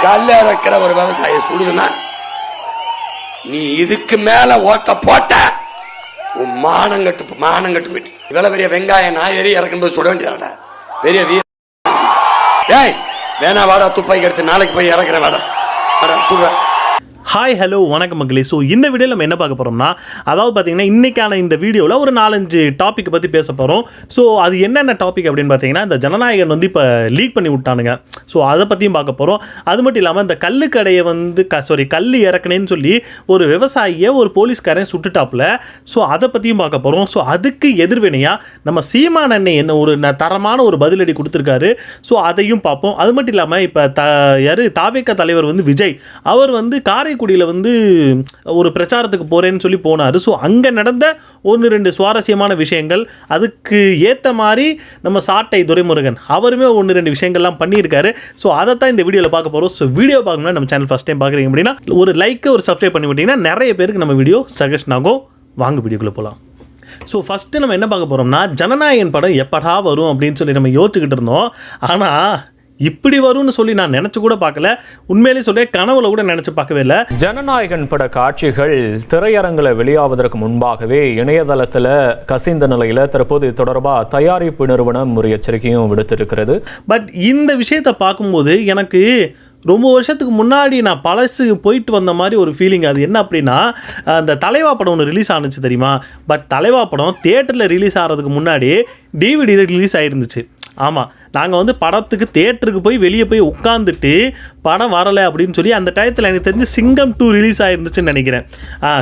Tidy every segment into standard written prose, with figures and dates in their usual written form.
கல் இறக்கிற ஒரு விவசாயி சுடுதுன்னா நீ இதுக்கு மேல ஓட்ட போட்ட உன் மானங்கட்டு போயிட்டு இவ்வளவு பெரிய வெங்காயம் நாயரி இறக்கும் போது சுட வேண்டியதாடா பெரிய வீர. ஏய் வேணா வாடா துப்பாக்கி எடுத்து நாளைக்கு போய் இறக்குறேன் வாடா சுடுற. ஹாய் ஹலோ வணக்கம் மக்களே. ஸோ இந்த வீடியோவில் நம்ம என்ன பார்க்க போகிறோம்னா, அதாவது பார்த்தீங்கன்னா இன்றைக்கான இந்த வீடியோவில் ஒரு 4-5 டாப்பிக் பற்றி பேச போகிறோம். ஸோ அது என்னென்ன டாபிக் அப்படின்னு பார்த்தீங்கன்னா, இந்த ஜனநாயகன் வந்து இப்போ லீக் பண்ணி விட்டானுங்க. ஸோ அதை பற்றியும் பார்க்க போகிறோம். அது மட்டும் இல்லாமல் இந்த கல்லுக்கடையை வந்து கல் இறக்குனேன்னு சொல்லி ஒரு விவசாயியை ஒரு போலீஸ்காரன் சுட்டுட்டாப்புல. ஸோ அதை பற்றியும் பார்க்க போகிறோம். ஸோ அதுக்கு எதிர்வினையாக நம்ம சீமான் அண்ணன் என்ன ஒரு தரமான ஒரு பதிலடி கொடுத்துருக்காரு. ஸோ அதையும் பார்ப்போம். அது மட்டும் இல்லாமல் இப்போ தாவேக தலைவர் வந்து விஜய் அவர் வந்து காரைக்குடியில் வந்து ஒரு பிரச்சாரத்துக்கு போகிறேன்னு சொல்லி போனார். ஸோ அங்கே நடந்த 1-2 சுவாரஸ்யமான விஷயங்கள், அதுக்கு ஏற்ற மாதிரி நம்ம சாட்டை துரைமுருகன் அவருமே 1-2 விஷயங்கள்லாம் பண்ணியிருக்காரு. ஸோ அதை தான் இந்த வீடியோவில் பார்க்க போகிறோம். ஸோ வீடியோ பார்க்கணும்னா நம்ம சேனல் ஃபஸ்ட் டைம் பார்க்குறீங்க அப்படின்னா ஒரு லைக்கு ஒரு சப்ஸ்கிரைப் பண்ணி விட்டிங்கன்னா நிறைய பேருக்கு நம்ம வீடியோ சஜஷன் ஆகும். வாங்க வீடியோக்குள்ளே போகலாம். ஸோ ஃபஸ்ட்டு நம்ம என்ன பார்க்க போகிறோம்னா, ஜனநாயகன் படம் எப்படா வரும் அப்படின்னு சொல்லி நம்ம யோசிச்சுக்கிட்டு இருந்தோம். ஆனால் இப்படி வரும்னு சொல்லி நான் நினச்சி கூட பார்க்கல. உண்மையிலே சொல்ல கனவுல கூட நினச்சி பார்க்கவே இல்லை. ஜனநாயகன் பட காட்சிகள் திரையரங்கில் வெளியாவதற்கு முன்பாகவே இணையதளத்தில் கசிந்த நிலையில் தற்போது தொடர்பாக தயாரிப்பு நிறுவனம் ஒரு எச்சரிக்கையும் விடுத்திருக்கிறது. பட் இந்த விஷயத்தை பார்க்கும்போது எனக்கு ரொம்ப வருஷத்துக்கு முன்னாடி நான் பழசு போயிட்டு வந்த மாதிரி ஒரு ஃபீலிங். அது என்ன அப்படின்னா, அந்த தலைவா படம் ஒன்று ரிலீஸ் ஆனிச்சு தெரியுமா? பட் தலைவா படம் தியேட்டரில் ரிலீஸ் ஆகிறதுக்கு முன்னாடி டிவிடியில் ரிலீஸ் ஆகிருந்துச்சு. ஆமாம், நாங்கள் வந்து படத்துக்கு தியேட்டருக்கு போய் வெளியே போய் உட்காந்துட்டு படம் வரலை அப்படின்னு சொல்லி அந்த டயத்தில் எனக்கு தெரிஞ்சு சிங்கம் 2 ரிலீஸ் ஆகிருந்துச்சுன்னு நினைக்கிறேன்.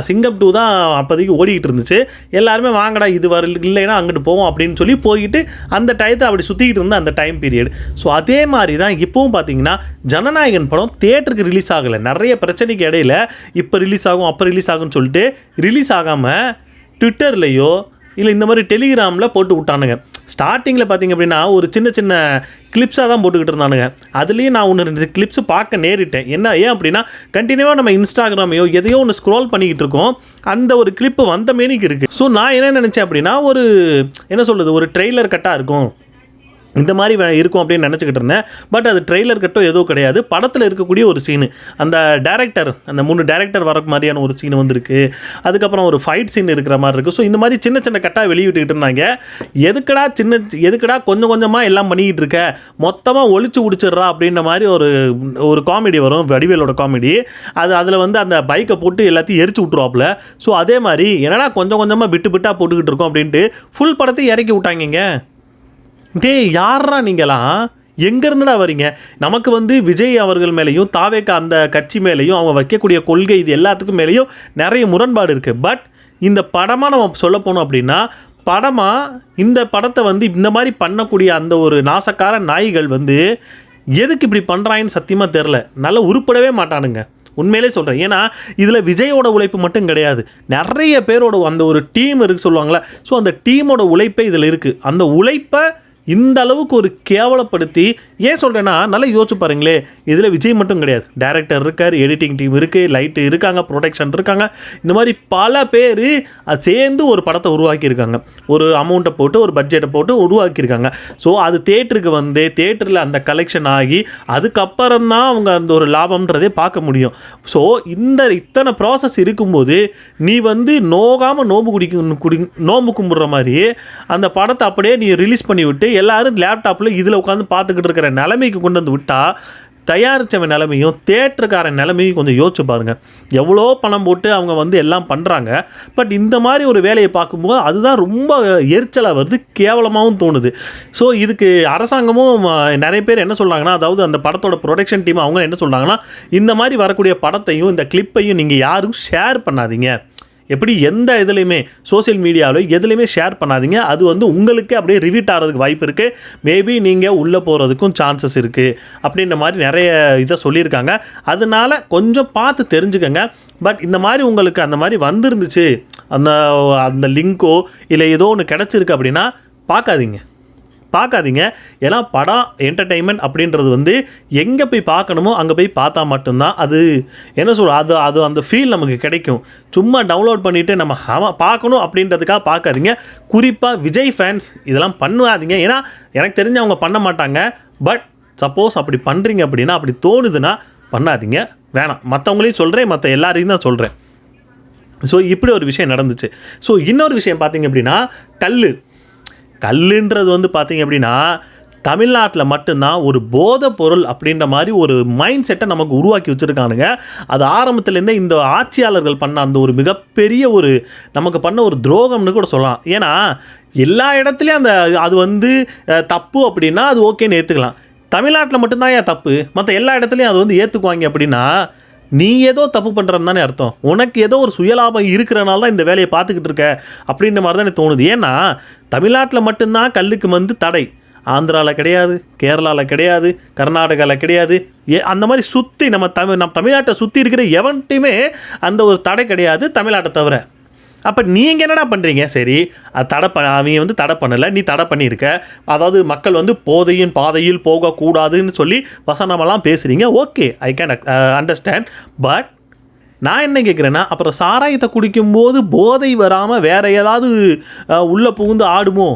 சிங்கம் 2 தான் அப்போதைக்கு ஓடிக்கிட்டு இருந்துச்சு. எல்லாருமே வாங்கடா இது இல்லைன்னா அங்கிட்டு போவோம் அப்படின்னு சொல்லி போயிட்டு அந்த டயத்தை அப்படி சுற்றிக்கிட்டு இருந்த அந்த டைம் பீரியட். ஸோ அதே மாதிரி தான் இப்போவும் பார்த்தீங்கன்னா ஜனநாயகன் படம் தியேட்டருக்கு ரிலீஸ் ஆகலை. நிறைய பிரச்சனைக்கு இடையில இப்போ ரிலீஸ் ஆகும் அப்போ ரிலீஸ் ஆகும்னு சொல்லிட்டு ரிலீஸ் ஆகாமல் ட்விட்டர்லேயோ இல்லை இந்த மாதிரி டெலிகிராமில் போட்டு விட்டானுங்க. ஸ்டார்டிங்கில் பார்த்திங்க அப்படின்னா ஒரு சின்ன கிளிப்ஸாக தான் போட்டுக்கிட்டு இருந்தானுங்க. அதுலேயும் நான் 1-2 கிளிப்ஸ் பார்க்க நேரிட்டேன். ஏன் அப்படின்னா கண்டினியூவாக நம்ம இன்ஸ்டாகிராமையோ எதையோ ஒன்று ஸ்க்ரோல் பண்ணிக்கிட்டு இருக்கோம், அந்த ஒரு கிளிப்பு வந்த மேனிக்கு இருக்குது. ஸோ நான் என்ன நினச்சேன் அப்படின்னா, ஒரு என்ன சொல்கிறது, ஒரு ட்ரெய்லர் கட்டாக இருக்கும் இந்த மாதிரி இருக்கும் அப்படின்னு நினச்சிக்கிட்டு இருந்தேன். பட் அது ட்ரெய்லர் கட்டோ எதுவும் கிடையாது. படத்தில் இருக்கக்கூடிய ஒரு சீனு, அந்த டேரக்டர் அந்த 3 டேரக்டர் வர மாதிரியான ஒரு சீன் வந்துருக்கு. அதுக்கப்புறம் ஒரு ஃபைட் சீன் இருக்கிற மாதிரி இருக்குது. ஸோ இந்த மாதிரி சின்ன கட்டாக வெளியிட்டுக்கிட்டு இருந்தாங்க. எதுக்கடா கொஞ்சம் கொஞ்சமாக எல்லாம் பண்ணிக்கிட்டு இருக்க, மொத்தமாக ஒழிச்சு உடிச்சிட்றா அப்படின்ற மாதிரி ஒரு காமெடி வரும், வடிவேலோட காமெடி. அதில் வந்து அந்த பைக்கை போட்டு எல்லாத்தையும் எரிச்சு விட்ருவாப்புல. ஸோ அதே மாதிரி என்னடா கொஞ்சம் கொஞ்சமாக விட்டாக போட்டுக்கிட்டு இருக்கோம் அப்படின்ட்டு ஃபுல் படத்தையும் இறக்கி விட்டாங்க. டேய் யாரா நீங்களாம், எங்கேருந்துடா வரீங்க? நமக்கு வந்து விஜய் அவர்கள் மேலேயும் தாவேக அந்த கட்சி மேலேயும் அவங்க வைக்கக்கூடிய கொள்கை இது எல்லாத்துக்கும் மேலேயும் நிறைய முரண்பாடு இருக்குது. பட் இந்த படமாக நம்ம சொல்ல போனோம் அப்படின்னா, இந்த படத்தை வந்து இந்த மாதிரி பண்ணக்கூடிய அந்த ஒரு நாசக்கார நாய்கள் வந்து எதுக்கு இப்படி பண்ணுறாங்கன்னு சத்தியமாக தெரில. நல்லா உருப்படவே மாட்டானுங்க, உண்மையிலே சொல்கிறேன். ஏன்னா இதில் விஜயோட உழைப்பு மட்டும் கிடையாது, நிறைய பேரோட அந்த ஒரு டீம் இருக்குது சொல்லுவாங்களே. ஸோ அந்த டீமோட உழைப்பே இதில் இருக்குது. அந்த உழைப்பை இந்த அளவுக்கு ஒரு கேவலப்படுத்தி, ஏன் சொல்கிறேன்னா நல்லா யோசிச்சு பாருங்களே, இதில் விஜய் மட்டும் கிடையாது, டைரக்டர் இருக்கார், எடிட்டிங் டீம் இருக்குது, லைட்டு இருக்காங்க, ப்ரொடக்ஷன் இருக்காங்க, இந்த மாதிரி பல பேர் சேர்ந்து ஒரு படத்தை உருவாக்கியிருக்காங்க. ஒரு அமௌண்ட்டை போட்டு ஒரு பட்ஜெட்டை போட்டு உருவாக்கியிருக்காங்க. ஸோ அது தேட்டருக்கு வந்து தேட்டரில் அந்த கலெக்ஷன் ஆகி அதுக்கப்புறம் தான் அவங்க அந்த ஒரு லாபம்ன்றதே பார்க்க முடியும். ஸோ இத்தனை ப்ராசஸ் இருக்கும்போது நீ வந்து நோம்பு கும்பிட்ற மாதிரி அந்த படத்தை அப்படியே நீ ரிலீஸ் பண்ணி விட்டு எல்லாரும் லேப்டாப்பில் இதில் உட்காந்து பார்த்துக்கிட்டு இருக்கிற நிலைமைக்கு கொண்டு வந்து விட்டால், தயாரித்தவன் நிலைமையும் தேட்டருக்காரன் நிலைமையும் கொஞ்சம் யோசிச்சு பாருங்கள். எவ்வளோ பணம் போட்டு அவங்க வந்து எல்லாம் பண்ணுறாங்க. பட் இந்த மாதிரி ஒரு வேலையை பார்க்கும்போது அதுதான் ரொம்ப எரிச்சலாக வருது, கேவலமாகவும் தோணுது. ஸோ இதுக்கு அரசாங்கமும் நிறைய பேர் என்ன சொல்கிறாங்கன்னா, அதாவது அந்த படத்தோட ப்ரொடக்ஷன் டீம் அவங்க என்ன சொல்கிறாங்கன்னா, இந்த மாதிரி வரக்கூடிய படத்தையும் இந்த கிளிப்பையும் நீங்கள் யாரும் ஷேர் பண்ணாதீங்க. எப்படி எந்த இதுலையுமே சோசியல் மீடியாவில் எதுலையுமே ஷேர் பண்ணாதீங்க. அது வந்து உங்களுக்கு அப்படியே ரிவீட் ஆகிறதுக்கு வாய்ப்பு இருக்குது. மேபி நீங்கள் உள்ளே போகிறதுக்கும் சான்சஸ் இருக்குது அப்படின்ற மாதிரி நிறைய இதை சொல்லியிருக்காங்க. அதனால் கொஞ்சம் பார்த்து தெரிஞ்சுக்கங்க. பட் இந்த மாதிரி உங்களுக்கு அந்த மாதிரி வந்துருந்துச்சு, அந்த லிங்கோ இல்லை ஏதோ ஒன்று கிடச்சிருக்கு அப்படின்னா பார்க்காதீங்க. ஏன்னா படம் என்டர்டெயின்மெண்ட் அப்படின்றது வந்து எங்கே போய் பார்க்கணுமோ அங்கே போய் பார்த்தா மட்டும்தான் அது என்ன சொல்கிறது, அது அந்த ஃபீல் நமக்கு கிடைக்கும். சும்மா டவுன்லோட் பண்ணிவிட்டு நம்ம பார்க்கணும் அப்படின்றதுக்காக பார்க்காதீங்க. குறிப்பாக விஜய் ஃபேன்ஸ் இதெல்லாம் பண்ணாதீங்க. ஏன்னா எனக்கு தெரிஞ்சு அவங்க பண்ண மாட்டாங்க. பட் சப்போஸ் அப்படி பண்ணுறீங்க அப்படின்னா, அப்படி தோணுதுன்னா பண்ணாதீங்க, வேணாம். மற்றவங்களையும் சொல்கிறேன், மற்ற எல்லாரையும் தான் சொல்கிறேன். ஸோ இப்படி ஒரு விஷயம் நடந்துச்சு. ஸோ இன்னொரு விஷயம் பார்த்தீங்க அப்படின்னா, கல்லுன்றது வந்து பார்த்தீங்க அப்படின்னா தமிழ்நாட்டில் மட்டும்தான் ஒரு போதை பொருள் அப்படின்ற மாதிரி ஒரு மைண்ட் செட்டை நமக்கு உருவாக்கி வச்சுருக்கானுங்க. அது ஆரம்பத்துலேருந்தே இந்த ஆட்சியாளர்கள் பண்ண அந்த ஒரு மிகப்பெரிய ஒரு நமக்கு பண்ண ஒரு துரோகம்னு கூட சொல்லலாம். ஏன்னா எல்லா இடத்துலையும் அது வந்து தப்பு அப்படின்னா அது ஓகேன்னு ஏற்றுக்கலாம். தமிழ்நாட்டில் மட்டும்தான் ஏன் தப்பு, மற்ற எல்லா இடத்துலையும் அது வந்து ஏற்றுக்குவாங்க அப்படின்னா நீ ஏதோ தப்பு பண்ணுறன்னு தானே அர்த்தம். உனக்கு ஏதோ ஒரு சுயலாபம் இருக்கிறனால தான் இந்த வேலையை பார்த்துக்கிட்டு இருக்க அப்படின்ற மாதிரி தான் எனக்கு தோணுது. ஏன்னா தமிழ்நாட்டில் மட்டும்தான் கல்லுக்கு வந்து தடை, ஆந்திராவில் கிடையாது, கேரளாவில் கிடையாது, கர்நாடகாவில் கிடையாது. அந்த மாதிரி சுற்றி நம்ம தமிழ்நாட்டை சுற்றி இருக்கிற எவன்ட்டையுமே அந்த ஒரு தடை கிடையாது தமிழ்நாட்டை தவிர. அப்போ நீங்கள் என்னடா பண்ணுறீங்க? சரி, அது அவங்க வந்து தடை பண்ணலை, நீ தடை பண்ணியிருக்க. அதாவது மக்கள் வந்து போதையின் பாதையில் போகக்கூடாதுன்னு சொல்லி வசனமெல்லாம் பேசுகிறீங்க. Okay, I can understand. But நான் என்ன கேட்குறேன்னா, அப்புறம் சாராயத்தை குடிக்கும்போது போதை வராமல் வேறு ஏதாவது உள்ளே புகுந்து ஆடுமோ?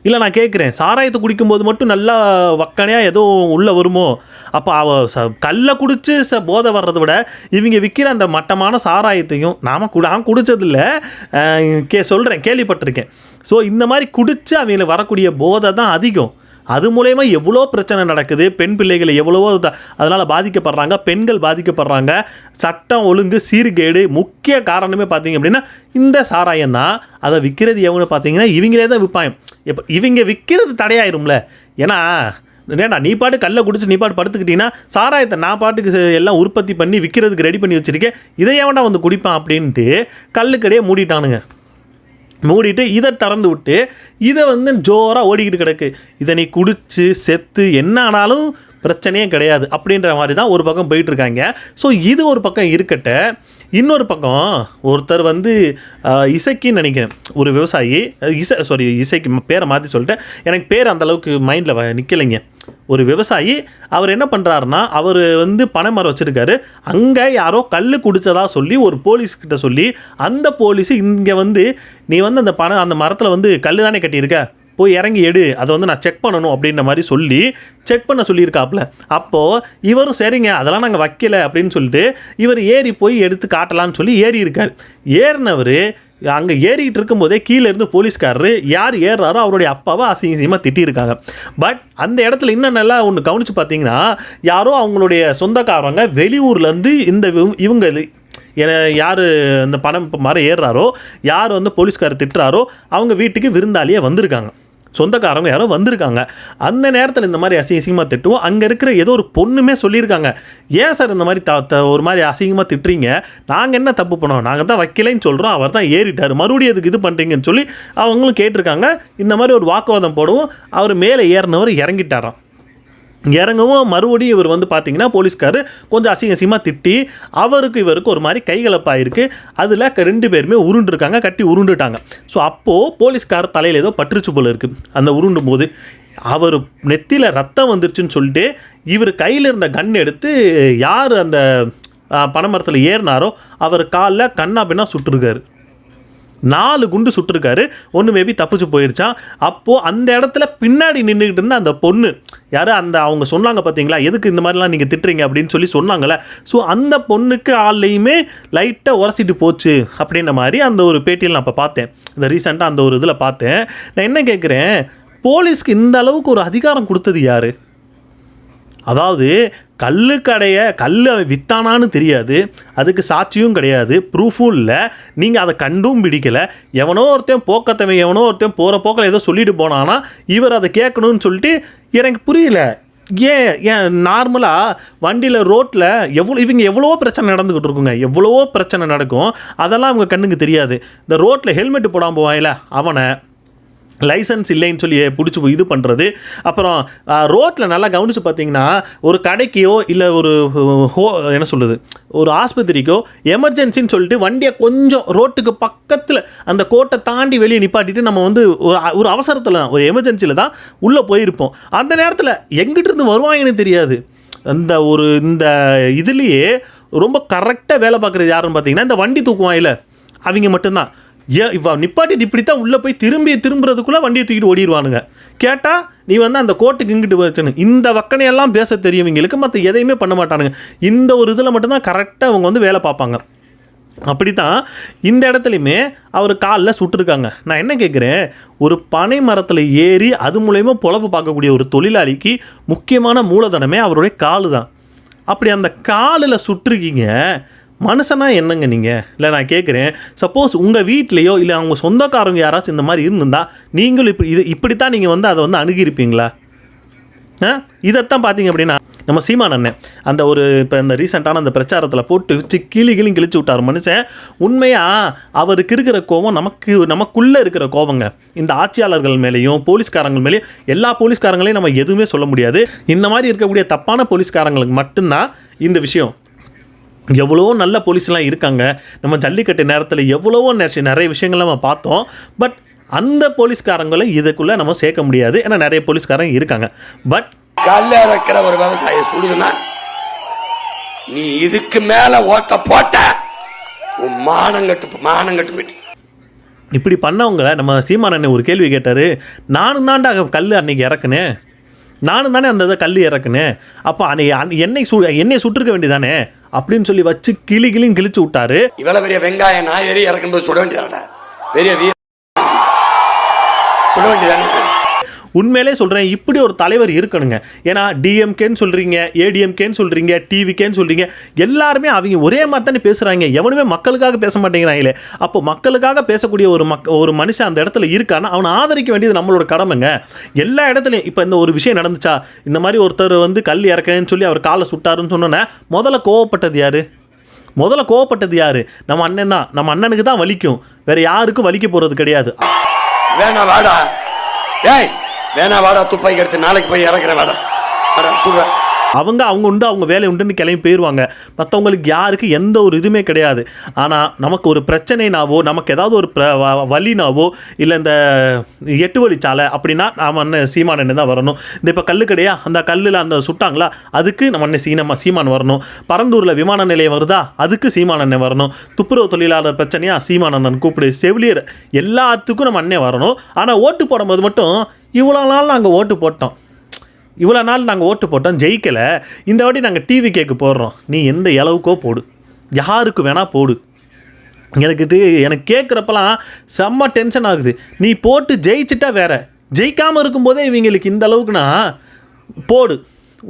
இல்லை, நான் கேட்குறேன், சாராயத்தை குடிக்கும்போது மட்டும் நல்லா வக்கனையாக ஏதோ உள்ளே வருமோ? அப்போ கல்லை குடித்து போதை வர்றதை விட இவங்க விற்கிற அந்த மட்டமான சாராயத்தையும் நான் குடித்ததில்லை, சொல்கிறேன், கேள்விப்பட்டிருக்கேன். ஸோ இந்த மாதிரி குடித்து அவங்களுக்கு வரக்கூடிய போதை தான் அதிகம். அது மூலயமா எவ்வளோ பிரச்சனை நடக்குது, பெண் பிள்ளைகள் எவ்வளவோ அதனால் பாதிக்கப்படுறாங்க, பெண்கள் பாதிக்கப்படுறாங்க, சட்டம் ஒழுங்கு சீர்கேடு. முக்கிய காரணமே பார்த்தீங்க அப்படின்னா இந்த சாராயம் தான். அதை விற்கிறது எவனு பார்த்தீங்கன்னா இவங்களே தான் விற்பாங்க. இப்போ இவங்க விற்கிறது தடையாயிரும்ல. ஏன்னா நீ பாட்டு கல்லை குடிச்சு நீ பாட்டு படுத்துக்கிட்டீங்கன்னா சாராயத்தை நான் பாட்டுக்கு எல்லாம் உற்பத்தி பண்ணி விற்கிறதுக்கு ரெடி பண்ணி வச்சுருக்கேன், இதை எவன்டா வந்து குடிப்பான் அப்படின்ட்டு கல்லுக்கடையே மூடிட்டானுங்க. மூடிட்டு இதை திறந்து விட்டு இதை வந்து ஜோராக ஓடிக்கிட்டு கிடக்கு. இதை நீ குடிச்சு செத்து என்ன ஆனாலும் பிரச்சனையே கிடையாது அப்படின்ற மாதிரி தான் ஒரு பக்கம் போயிட்டுருக்காங்க. ஸோ இது ஒரு பக்கம் இருக்கட்ட, இன்னொரு பக்கம் ஒருத்தர் வந்து இசைக்குன்னு நினைக்கிறேன், ஒரு விவசாயி, இசைக்கு பேரை மாற்றி சொல்லிட்டேன், எனக்கு பேர் அந்தளவுக்கு மைண்டில் நிற்கலைங்க. ஒரு விவசாயி, அவர் என்ன பண்ணுறாருன்னா, அவர் வந்து பனைமரம் வச்சுருக்காரு. அங்கே யாரோ கல் குடித்ததா சொல்லி ஒரு போலீஸ்கிட்ட சொல்லி, அந்த போலீஸு இங்கே வந்து நீ வந்து அந்த மரத்தில் வந்து கல் தானே கட்டியிருக்க, போய் இறங்கி எடு, அதை வந்து நான் செக் பண்ணணும் அப்படின்ற மாதிரி சொல்லி செக் பண்ண சொல்லியிருக்காப்புல. அப்போது இவரும் சரிங்க அதெல்லாம் நாங்கள் வைக்கலை அப்படின்னு சொல்லிட்டு இவர் ஏறி போய் எடுத்து காட்டலான்னு சொல்லி ஏறி இருக்கார். ஏறினவர் அங்கே ஏறிக்கிட்டு இருக்கும்போதே கீழே இருந்து போலீஸ்காரரு யார் ஏறுறாரோ அவருடைய அப்பாவை அசிங்கமாக திட்டியிருக்காங்க. பட் அந்த இடத்துல இன்னும் நல்லா ஒன்று கவனித்து பார்த்தீங்கன்னா, யாரோ அவங்களுடைய சொந்தக்காரங்க வெளியூர்லேருந்து இவங்க யார் இந்த பணம் மரம் ஏறுறாரோ, யார் வந்து போலீஸ்காரர் திட்டுறாரோ அவங்க வீட்டுக்கு விருந்தாளியே வந்திருக்காங்க, சொந்தக்காரங்க யாரோ வந்திருக்காங்க. அந்த நேரத்தில் இந்த மாதிரி அசிங்கமாக திட்டுவோம். அங்கே இருக்கிற ஏதோ ஒரு பொண்ணுமே சொல்லியிருக்காங்க, ஏன் சார் இந்த மாதிரி ஒரு மாதிரி அசிங்கமாக திட்டுறீங்க, நாங்கள் என்ன தப்பு பண்ணோம், நாங்கள் தான் வைக்கலைன்னு சொல்கிறோம், அவர் தான் ஏறிட்டார், மறுபடியும் அதுக்கு இது பண்ணுறீங்கன்னு சொல்லி அவங்களும் கேட்டிருக்காங்க. இந்த மாதிரி ஒரு வாக்குவாதம் போடவும் அவர் மேலே ஏறினவர் இறங்கிட்டாராம். இறங்கவும் மறுபடியும் இவர் வந்து பார்த்தீங்கன்னா போலீஸ்கார் கொஞ்சம் அசிங்கமாக திட்டி இவருக்கு ஒரு மாதிரி கைகலப்பாயிருக்கு. அதில் 2 பேருமே உருண்டுருக்காங்க, கட்டி உருண்டுட்டாங்க. ஸோ அப்போது போலீஸ்கார் தலையில் ஏதோ பற்றுச்சு போல் இருக்குது. அந்த உருண்டும் போது அவர் நெத்தியில் ரத்தம் வந்துருச்சுன்னு சொல்லிட்டு இவர் கையில் இருந்த கன் எடுத்து யார் அந்த பனைமரத்தில் ஏறினாரோ அவர் காலில் கண்ணா பின்னா சுட்டுருக்காரு. 4 குண்டு சுட்டிருக்காரு. ஒன்று மேபி தப்பிச்சு போயிருச்சான். அப்போது அந்த இடத்துல பின்னாடி நின்றுக்கிட்டு இருந்த அந்த பொண்ணு யார், அவங்க சொன்னாங்க பார்த்தீங்களா, எதுக்கு இந்த மாதிரிலாம் நீங்கள் திட்டுறீங்க அப்படின்னு சொல்லி சொன்னாங்களே. ஸோ அந்த பொண்ணுக்கு ஆள்லையுமே லைட்டாக உரசிட்டு போச்சு அப்படின்ற மாதிரி அந்த ஒரு பேட்டியில் நான் இப்போ பார்த்தேன். இந்த ரீசெண்டாக அந்த ஒரு இதில் பார்த்தேன். நான் என்ன கேட்குறேன், போலீஸ்க்கு இந்த அளவுக்கு ஒரு அதிகாரம் கொடுத்தது யார்? அதாவது கல் வித்தானான்னு தெரியாது, அதுக்கு சாட்சியும் கிடையாது, ப்ரூஃபும் இல்லை, நீங்கள் அதை கண்டும் பிடிக்கலை. எவனோ ஒருத்தன் போகிற போக்கில் ஏதோ சொல்லிட்டு போனான்னா இவர் அதை கேட்கணும்னு சொல்லிட்டு எனக்கு புரியல. ஏன் நார்மலாக வண்டியில் ரோட்டில் இவங்க எவ்வளோ பிரச்சனை நடந்துக்கிட்டு இருக்குங்க, எவ்வளவோ பிரச்சனை நடக்கும், அதெல்லாம் அவங்க கண்ணுக்கு தெரியாது. இந்த ரோட்டில் ஹெல்மெட் போடாமல் போவாங்கல்ல, அவனை லைசன்ஸ் இல்லைன்னு சொல்லி பிடிச்சி இது பண்ணுறது. அப்புறம் ரோட்டில் நல்லா கவனித்து பார்த்தீங்கன்னா ஒரு கடைக்கோ இல்லை ஒரு ஒரு ஆஸ்பத்திரிக்கோ எமர்ஜென்சின்னு சொல்லிட்டு வண்டியை கொஞ்சம் ரோட்டுக்கு பக்கத்தில் அந்த கோட்டை தாண்டி வெளியே நிப்பாட்டிட்டு நம்ம வந்து ஒரு அவசரத்தில் ஒரு எமர்ஜென்சியில் தான் உள்ளே போயிருப்போம். அந்த நேரத்தில் எங்கிட்டிருந்து வருவாங்கன்னு தெரியாது. இந்த இதுலேயே ரொம்ப கரெக்டாக வேலை பார்க்குறது யாருன்னு பார்த்தீங்கன்னா இந்த வண்டி தூக்குவாங்க இல்லை அவங்க மட்டும்தான். ஏன் இவ நிப்பாட்டிட்டு இப்படி தான் உள்ளே போய் திரும்புறதுக்குள்ளே வண்டியை தூக்கிட்டு ஓடிடுவானுங்க. கேட்டால் நீ வந்து அந்த கோர்ட்டுக்கு இங்கிட்டு வச்சுன்னு இந்த வக்கனையெல்லாம் பேச தெரியவங்களுக்கு மற்ற எதையுமே பண்ண மாட்டானுங்க. இந்த ஒரு இதில் மட்டும்தான் கரெக்டாக அவங்க வந்து வேலை பார்ப்பாங்க. அப்படி தான் இந்த இடத்துலையுமே அவர் காலில் சுட்டிருக்காங்க. நான் என்ன கேட்குறேன், ஒரு பனை மரத்தில் ஏறி அது மூலயமா பொழப்பு பார்க்கக்கூடிய ஒரு தொழிலாளிக்கு முக்கியமான மூலதனமே அவருடைய காலு தான். அப்படி அந்த காலில் சுட்டிருக்கீங்க, மனுஷனா என்னங்க நீங்கள்? இல்லை நான் கேட்குறேன், சப்போஸ் உங்கள் வீட்லேயோ இல்லை அவங்க சொந்தக்காரங்க யாராச்சும் இந்த மாதிரி இருந்திருந்தால் நீங்களும் இப்படித்தான் நீங்கள் வந்து அதை வந்து அணுகியிருப்பீங்களா? இதைத்தான் பார்த்தீங்க அப்படின்னா நம்ம சீமான் அண்ணன் அந்த ஒரு இப்போ இந்த ரீசெண்டான அந்த பிரச்சாரத்தில் போட்டு கிளியும் கிழிச்சு விட்டார் மனுஷன். உண்மையாக அவருக்கு இருக்கிற கோபம் நமக்குள்ளே இருக்கிற கோபங்க. இந்த ஆட்சியாளர்கள் மேலேயும் போலீஸ்காரங்கள் மேலேயும், எல்லா போலீஸ்காரங்களையும் நம்ம எதுவுமே சொல்ல முடியாது. இந்த மாதிரி இருக்கக்கூடிய தப்பான போலீஸ்காரங்களுக்கு மட்டும்தான் இந்த விஷயம். எவ்வளோ நல்ல போலீஸ்லாம் இருக்காங்க. நம்ம ஜல்லிக்கட்டு நேரத்தில் எவ்வளவோ நிறைய விஷயங்கள் நம்ம பார்த்தோம். பட் அந்த போலீஸ்காரங்களை இதுக்குள்ளே நம்ம சேர்க்க முடியாது. ஏன்னா நிறைய போலீஸ்காரங்க இருக்காங்க. பட் கல்ல இறக்கிற ஒரு விவசாயி சுடுதுன்னா நீ இதுக்கு மேல ஓட்ட போட்ட உன் மானங்கட்டு போயிட்டு. இப்படி பண்ணவங்களை நம்ம சீமானண்ணே ஒரு கேள்வி கேட்டார். நானும் தாண்டா கல் அன்னைக்கு இறக்குனேன், நானும் தானே அந்த இதை கல் இறக்குனேன், அப்போ என்னை சுட்டிருக்க வேண்டியதானே அப்படின்னு சொல்லி வச்சு கிளியும் கிழிச்சு விட்டாரு. இவ்வளவு பெரிய வெங்காய நாயரி இறக்கும்போது சுட வேண்டியதானே, பெரிய வீர சுட வேண்டியதானே. உண்மையிலே சொல்கிறேன், இப்படி ஒரு தலைவர் இருக்கணுங்க. ஏன்னா டிஎம்கேன்னு சொல்கிறீங்க, ஏடிஎம்கேன்னு சொல்கிறீங்க, டிவிகேன்னு சொல்கிறீங்க, எல்லாருமே அவங்க ஒரே மாதிரி தானே பேசுகிறாங்க. எவனுமே மக்களுக்காக பேச மாட்டேங்கிறாங்களே. அப்போ மக்களுக்காக பேசக்கூடிய ஒரு மனுஷன் அந்த இடத்துல இருக்கான்னா அவனை ஆதரிக்க வேண்டியது நம்மளோட கடமைங்க. எல்லா இடத்துலையும் இப்போ இந்த ஒரு விஷயம் நடந்துச்சா, இந்த மாதிரி ஒருத்தர் வந்து கல் இறக்கன்னு சொல்லி அவர் காலை சுட்டாருன்னு சொன்னோன்னே முதல்ல கோவப்பட்டது யார்? நம்ம அண்ணன் தான். நம்ம அண்ணனுக்கு தான் வலிக்கும், வேறு யாருக்கும் வலிக்க போகிறது கிடையாது. வேணா வாடா, ஏய் வேணா வாடா, துப்பாக்கி எடுத்து நாளைக்கு போய் இறக்குறேன் வாடா சொல்றேன். அவங்க உண்டு, அவங்க வேலை உண்டுன்னு கிளம்பி போயிடுவாங்க. மற்றவங்களுக்கு யாருக்கு எந்த ஒரு இதுவுமே கிடையாது. ஆனால் நமக்கு ஒரு பிரச்சனைனாவோ, நமக்கு ஏதாவது ஒரு வலினாவோ, இல்லை இந்த 8 வழிச்சாலை அப்படின்னா நம்ம அண்ணன் சீமான் அண்ணன் தான் வரணும். இந்த இப்போ கல்லு கிடையா, அந்த கல்லில் அந்த சுட்டாங்களா, அதுக்கு நம்ம அண்ணன் சீமான் வரணும். பரந்தூரில் விமான நிலையம் வருதா, அதுக்கு சீமான் அண்ணன் வரணும். துப்புரவு தொழிலாளர் பிரச்சனையா, சீமான் அண்ணன் கூப்பிடு. செவிலியர் எல்லாத்துக்கும் நம்ம அண்ணன் வரணும். ஆனால் ஓட்டு போடும்போது மட்டும் இவ்வளோ நாள் நாங்கள் ஓட்டு போட்டோம் ஜெயிக்கலை, இந்த வாட்டி நாங்கள் டிவி கேக்கு போடுறோம். நீ எந்த அளவுக்கோ போடு, யாருக்கு வேணால் போடு. எனக்கு கேட்குறப்பெல்லாம் செம்ம டென்ஷன் ஆகுது. நீ போட்டு ஜெயிச்சிட்டா வேற, ஜெயிக்காமல் இருக்கும்போதே இவங்களுக்கு இந்த அளவுக்குனா போடு.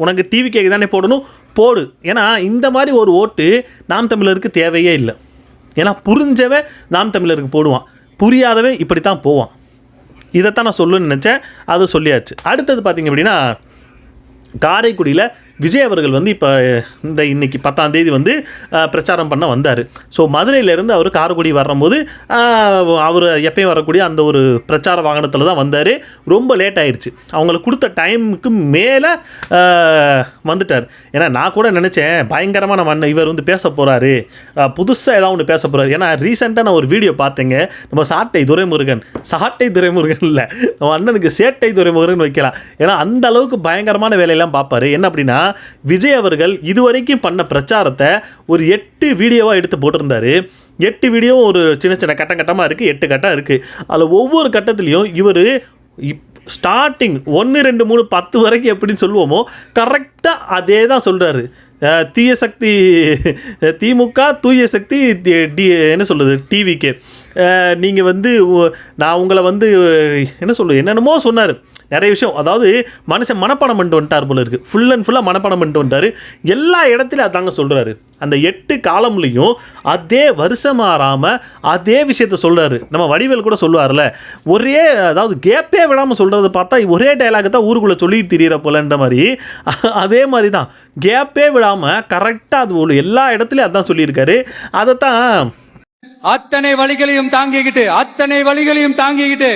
உனக்கு டிவி கேக்கு தானே போடணும், போடு. ஏன்னா இந்த மாதிரி ஒரு ஓட்டு நாம் தமிழருக்கு தேவையே இல்லை. ஏன்னா புரிஞ்சவன் நாம் தமிழருக்கு போடுவான், புரியாதவன் இப்படி தான் போவான். இதைத்தான் நான் சொல்லணும்னு நினச்சேன், அதை சொல்லியாச்சு. அடுத்தது பார்த்திங்க அப்படின்னா, காரைக்குடியில் விஜய் அவர்கள் வந்து இப்போ இன்னைக்கு 10ஆம் தேதி வந்து பிரச்சாரம் பண்ண வந்தார். ஸோ மதுரையிலேருந்து அவர் காரைக்குடி வரும்போது அவர் எப்பயும் வரக்கூடிய அந்த ஒரு பிரச்சார வாகனத்தில் தான் வந்தார். ரொம்ப லேட் ஆயிடுச்சு, அவங்களுக்கு கொடுத்த டைமுக்கு மேலே வந்துட்டார். ஏன்னா நான் கூட நினச்சேன் பயங்கரமாக நம்ம இவர் வந்து பேச போகிறாரு, புதுசாக ஏதாவது ஒன்று பேச போகிறாரு. ஏன்னா ரீசெண்டாக நான் ஒரு வீடியோ பார்த்தேங்க, நம்ம சாட்டை துரைமுருகன் இல்லை, நம்ம அண்ணனுக்கு சேட்டை துரைமுருகன் வைக்கலாம். ஏன்னா அந்த அளவுக்கு பயங்கரமான வேலையெல்லாம் பார்ப்பார். என்ன அப்படின்னா, விஜய் அவர்கள் இதுவரைக்கும் பண்ண பிரச்சாரத்தை ஒரு 8 வீடியோவாக எடுத்து போட்டிருந்தாரு. 8 வீடியோவும் ஒரு சின்ன கட்டமாக இருக்குது, 8 கட்டம் இருக்குது. அதில் ஒவ்வொரு கட்டத்துலேயும் இவர் ஸ்டார்டிங் 1 2 3 10 வரைக்கும் எப்படின்னு சொல்லுவோமோ கரெக்டாக அதே தான் சொல்கிறாரு. தீய சக்தி திமுக, தூய சக்தி என்ன சொல்கிறது டிவிக்கு, நீங்கள் வந்து நான் உங்களை வந்து என்ன சொல்கிறது என்னென்னமோ சொன்னார் நிறைய விஷயம். அதாவது மனுஷன் மனப்பாடம் பண்ணிட்டு வந்துட்டார் போல இருக்குது, ஃபுல் அண்ட் ஃபுல்லாக மனப்பாடம் பண்ணிட்டு வந்துட்டார். எல்லா இடத்துலையும் அதாங்க சொல்கிறாரு. அந்த 8 காலம்லேயும் அதே வருஷம் மாறாமல் அதே விஷயத்த சொல்கிறாரு. நம்ம வடிவேல் கூட சொல்லுவார்ல, அதாவது கேப்பே விடாமல் சொல்கிறத பார்த்தா ஒரே டைலாக் தான் ஊருக்குள்ளே சொல்லிட்டு திரியிற போலன்ற மாதிரி, அதே மாதிரி தான் கேப்பே விடாமல் கரெக்டாக அது எல்லா இடத்துலையும் அதான் சொல்லியிருக்காரு. அதைத்தான் அத்தனை வழிகளையும் தாங்கிக்கிட்டு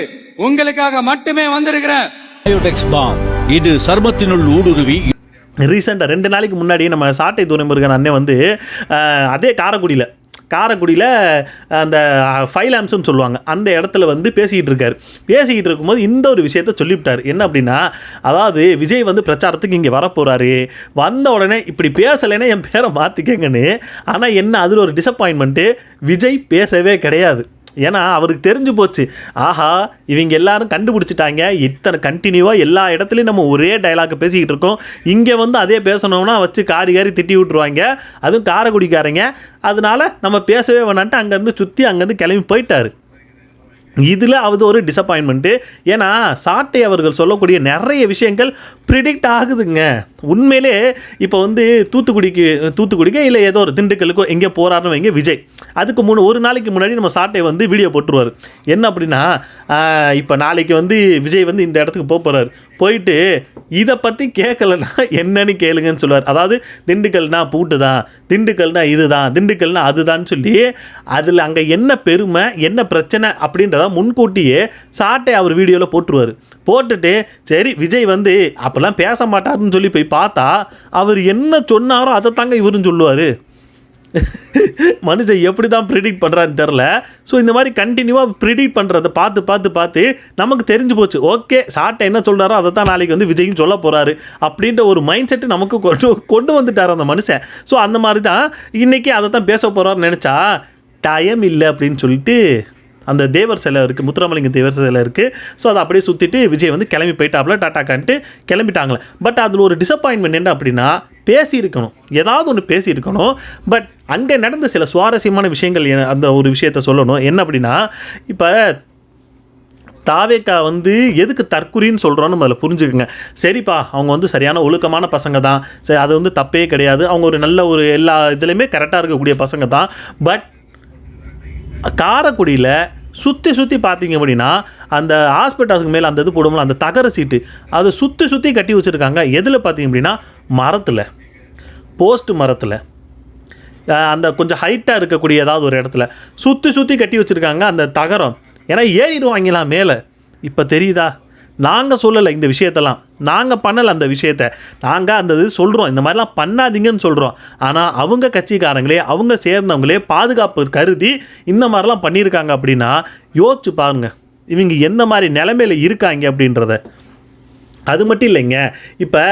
உங்களுக்காக மட்டுமே வந்திருக்கிறேன். இது சர்மத்தினுள் ஊடுருவி ரீசெண்டாக 2 நாளைக்கு முன்னாடி நம்ம சாட்டை துரைமுருகன் அண்ணன் வந்து அதே காரைக்குடியில் அந்த 5 லேம்ப்ஸ்னு சொல்லுவாங்க அந்த இடத்துல வந்து பேசிக்கிட்டு இருக்கும்போது இந்த ஒரு விஷயத்த சொல்லிவிட்டார். என்ன அப்படின்னா, அதாவது விஜய் வந்து பிரச்சாரத்துக்கு இங்கே வரப்போகிறாரு, வந்த உடனே இப்படி பேசலைன்னா என் பேரை மாற்றிக்கங்கன்னு. ஆனால் என்ன அதில் ஒரு டிசப்பாயின்மெண்ட்டு, விஜய் பேசவே கிடையாது. ஏன்னா அவருக்கு தெரிஞ்சு போச்சு, ஆஹா இவங்க எல்லாரும் கண்டுபிடிச்சிட்டாங்க, இத்தனை கண்டினியூவாக எல்லா இடத்துலையும் நம்ம ஒரே டைலாக் பேசிக்கிட்டு இருக்கோம், இங்கே வந்து அதே பேசணும்னா வச்சு காரி திட்டி விட்டுருவாங்க, அதுவும் காரைக்குடிக்காரங்க, அதனால நம்ம பேசவே வேணான்ட்டு அங்கேருந்து சுற்றி அங்கேருந்து கிளம்பி போயிட்டார். இதில் அது ஒரு டிசப்பாயின்மெண்ட்டு. ஏன்னா சாட்டை அவர்கள் சொல்லக்கூடிய நிறைய விஷயங்கள் ப்ரிடிக்ட் ஆகுதுங்க. உண்மையிலே இப்போ வந்து தூத்துக்குடிக்கு இல்லை ஏதோ ஒரு திண்டுக்கலுக்கோ எங்கே போகிறாருன்னு வைங்க விஜய், அதுக்கு ஒரு நாளைக்கு முன்னாடி நம்ம சாட்டை வந்து வீடியோ போட்டுருவார். என்ன அப்படின்னா, இப்போ நாளைக்கு வந்து விஜய் வந்து இந்த இடத்துக்கு போகிறார், போயிட்டு இதை பற்றி கேட்கலன்னா என்னன்னு கேளுங்கன்னு சொல்லுவார். அதாவது திண்டுக்கல்னா பூட்டு தான், திண்டுக்கல்னா இதுதான், திண்டுக்கல்னா அதுதான் சொல்லி அதில் அங்கே என்ன பெருமை என்ன பிரச்சனை அப்படின்றத முன்கூட்டியே சாட்டை அவர் வீடியோவில் போட்டுருவார். போட்டுட்டு சரி விஜய் வந்து அப்போல்லாம் பேச மாட்டாருன்னு சொல்லி போய் பார்த்தா அவர் என்ன சொன்னாரோ அதை தாங்க இவருன்னு சொல்லுவார். மனுஷன் எப்படி தான் ப்ரிடிக்ட் பண்ணுறான்னு தெரில. ஸோ இந்த மாதிரி கண்டினியூவாக ப்ரிடிக்ட் பண்ணுறதை பார்த்து நமக்கு தெரிஞ்சு போச்சு, ஓகே சாட்டை என்ன சொல்கிறாரோ அதை தான் நாளைக்கு வந்து விஜயும் சொல்ல போகிறாரு அப்படின்ற ஒரு மைண்ட் செட்டு நமக்கு கொண்டு வந்துட்டார் அந்த மனுஷன். ஸோ அந்த மாதிரி தான் இன்றைக்கி அதை தான் பேச போகிறாருன்னு நினச்சா டைம் இல்லை அப்படின்னு சொல்லிட்டு அந்த தேவர் சிலை இருக்குது, முத்துராமலிங்க தேவர் சிலை இருக்குது. ஸோ அதை அப்படியே சுற்றிட்டு விஜய் வந்து கிளம்பி போயிட்டாப்புல, டாட்டா கான்ட்டு கிளம்பிட்டாங்களே. பட் அதில் ஒரு டிசப்பாயின்மெண்ட் என்ன அப்படின்னா, பேசியிருக்கணும், ஏதாவது ஒன்று பேசியிருக்கணும். பட் அங்கே நடந்த சில சுவாரஸ்யமான விஷயங்கள் அந்த ஒரு விஷயத்த சொல்லணும். என்ன அப்படின்னா, இப்போ தாவேக்கா வந்து எதுக்கு தற்குறின்னு சொல்கிறோன்னு அதில் புரிஞ்சுக்குங்க. சரிப்பா அவங்க வந்து சரியான ஒழுக்கமான பசங்க தான், சரி அது வந்து தப்பே கிடையாது, அவங்க ஒரு நல்ல ஒரு எல்லா இதுலேயுமே கரெக்டாக இருக்கக்கூடிய பசங்க தான். பட் காரைக்குடியில் சுற்றி பார்த்தீங்க அப்படின்னா அந்த ஹாஸ்பிட்டல்ஸுக்கு மேலே அந்த இது போடும்போது அந்த தகர சீட்டு அதை சுற்றி கட்டி வச்சுருக்காங்க. எதில் பார்த்தீங்க அப்படின்னா மரத்தில், போஸ்ட் மரத்தில், அந்த கொஞ்சம் ஹைட்டாக இருக்கக்கூடிய ஏதாவது ஒரு இடத்துல சுற்றி கட்டி வச்சுருக்காங்க அந்த தகரம். ஏன்னா ஏறிடுவாங்களாம் மேலே. இப்போ தெரியுதா, நாங்கள் சொல்லலை இந்த விஷயத்தெல்லாம், நாங்கள் பண்ணலை அந்த விஷயத்தை, நாங்கள் அந்த இது சொல்கிறோம், இந்த மாதிரிலாம் பண்ணாதீங்கன்னு சொல்கிறோம். ஆனால் அவங்க கட்சிக்காரங்களே அவங்க சேர்ந்தவங்களே பாதுகாப்பு கருதி இந்த மாதிரிலாம் பண்ணியிருக்காங்க அப்படின்னா யோசிச்சு பாருங்க இவங்க எந்த மாதிரி நிலைமையில் இருக்காங்க அப்படின்றத. அது மட்டும் இல்லைங்க, இப்போ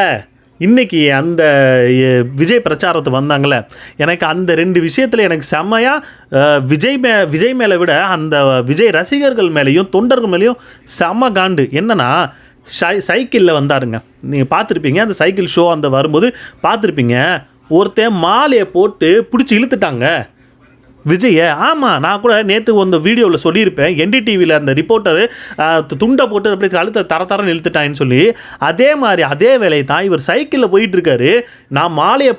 இன்றைக்கி அந்த விஜய் பிரச்சாரத்தை வந்தாங்களே, எனக்கு அந்த 2 விஷயத்தில் எனக்கு செம்மையாக விஜய் மேலே விட அந்த விஜய் ரசிகர்கள் மேலேயும் தொண்டர்கள் மேலேயும் செம்ம காண்டு. என்னென்னா சைக்கிளில் வந்தாருங்க, நீங்கள் பார்த்துருப்பீங்க அந்த சைக்கிள் ஷோ அந்த வரும்போது பார்த்துருப்பீங்க, ஒருத்தன் மாலையை போட்டு பிடிச்சி இழுத்துட்டாங்க விஜயை. ஆமாம், நான் கூட நேற்று அந்த வீடியோவில் சொல்லியிருப்பேன், NDTVயில் அந்த ரிப்போர்ட்டரு துண்டை போட்டு அப்படியே கழுத்தை தரன்னு இழுத்துட்டான்னு சொல்லி. அதே மாதிரி அதே வேலையை தான் இவர் சைக்கிளில் போயிட்டுருக்காரு. நான் மாலையை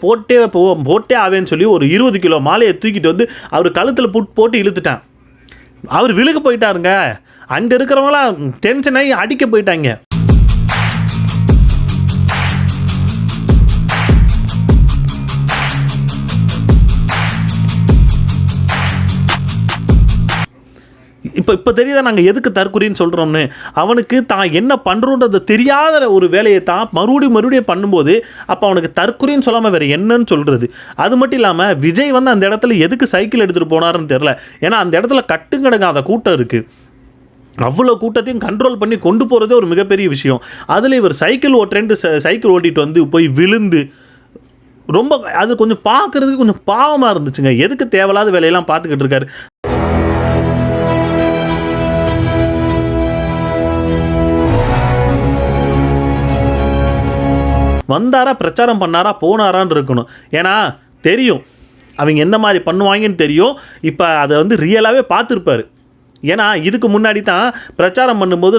போட்டே ஆவேன்னு சொல்லி ஒரு 20 கிலோ மாலையை தூக்கிட்டு வந்து அவர் கழுத்தில் போட்டு இழுத்துட்டேன். அவர் விழுக போயிட்டாருங்க. அங்கே இருக்கிறவங்களாம் டென்ஷன் ஆகி அடிக்க போயிட்டாங்க. இப்போ தெரியுதா நாங்கள் எதுக்கு தற்குறின்னு சொல்கிறோம்னு. அவனுக்கு தான் என்ன பண்ணுறோன்றது தெரியாத ஒரு வேலையை தான் மறுபடியும் பண்ணும்போது அப்போ அவனுக்கு தற்குறின்னு சொல்லாமல் வேறு என்னன்னு சொல்கிறது. அது மட்டும் இல்லாமல் விஜய் வந்து அந்த இடத்துல எதுக்கு சைக்கிள் எடுத்துகிட்டு போனாருன்னு தெரில. ஏன்னா அந்த இடத்துல கட்டுங்கடங்காத கூட்டம் இருக்குது. அவ்வளோ கூட்டத்தையும் கண்ட்ரோல் பண்ணி கொண்டு போகிறதே ஒரு மிகப்பெரிய விஷயம். அதில் இவர் சைக்கிள் ஓட்டிட்டு வந்து போய் விழுந்து ரொம்ப அது கொஞ்சம் பார்க்குறதுக்கு கொஞ்சம் பாவமாக இருந்துச்சுங்க. எதுக்கு தேவையில்லாத வேலையெல்லாம் பார்த்துக்கிட்டு இருக்காரு. வந்தாரா பிரச்சாரம் பண்ணாரா போனாரான்னு இருக்கணும். ஏன்னா தெரியும் அவங்க எந்த மாதிரி பண்ணுவாங்கன்னு தெரியும். இப்போ அதை வந்து ரியலாகவே பார்த்துருப்பார். ஏன்னா இதுக்கு முன்னாடி தான் பிரச்சாரம் பண்ணும்போது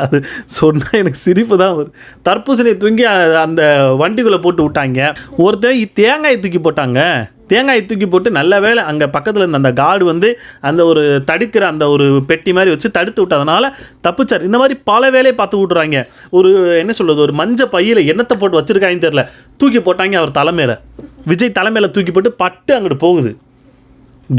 அது சொன்னால் எனக்கு சிரிப்பு தான் வருது. தர்பூசணியை தூங்கி அந்த வண்டிக்குள்ளே போட்டு விட்டாங்க. ஒருத்தர் தேங்காயை தூக்கி போட்டாங்க. தேங்காயை தூக்கி போட்டு நல்ல வேலை அங்கே பக்கத்தில் இருந்த அந்த கார்டு வந்து அந்த ஒரு தடுக்கிற அந்த ஒரு பெட்டி மாதிரி வச்சு தடுத்து விட்டதுனால தப்புச்சார். இந்த மாதிரி பல வேலையை பார்த்து விட்றாங்க. ஒரு என்ன சொல்கிறது, ஒரு மஞ்சள் பையில் எண்ணத்தை போட்டு வச்சுருக்காங்கன்னு தெரில, தூக்கி போட்டாங்க அவர் தலைமையில். விஜய் தலைமையில் தூக்கி போட்டு பட்டு அங்கிட்டு போகுது.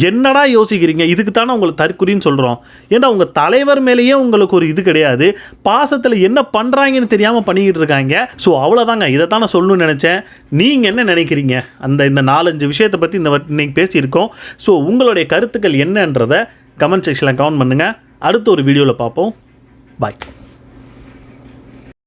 என்னடா யோசிக்கிறீங்க? இதுக்கு தானே உங்களுக்கு தற்குறின்னு சொல்கிறோம். ஏன்னா உங்கள் தலைவர் மேலேயே உங்களுக்கு ஒரு இது கிடையாது. பாசத்தில் என்ன பண்ணுறாங்கன்னு தெரியாமல் பண்ணிக்கிட்டு இருக்காங்க. ஸோ அவ்வளோதாங்க, இதை தான் நான் சொல்லணும்னு நினச்சேன். நீங்கள் என்ன நினைக்கிறீங்க? இந்த 4-5 விஷயத்தை பற்றி இன்னைக்கு பேசியிருக்கோம். ஸோ உங்களுடைய கருத்துக்கள் என்னன்றதை கமெண்ட் செக்ஷனில் கமெண்ட் பண்ணுங்கள். அடுத்த ஒரு வீடியோவில் பார்ப்போம். பாய்.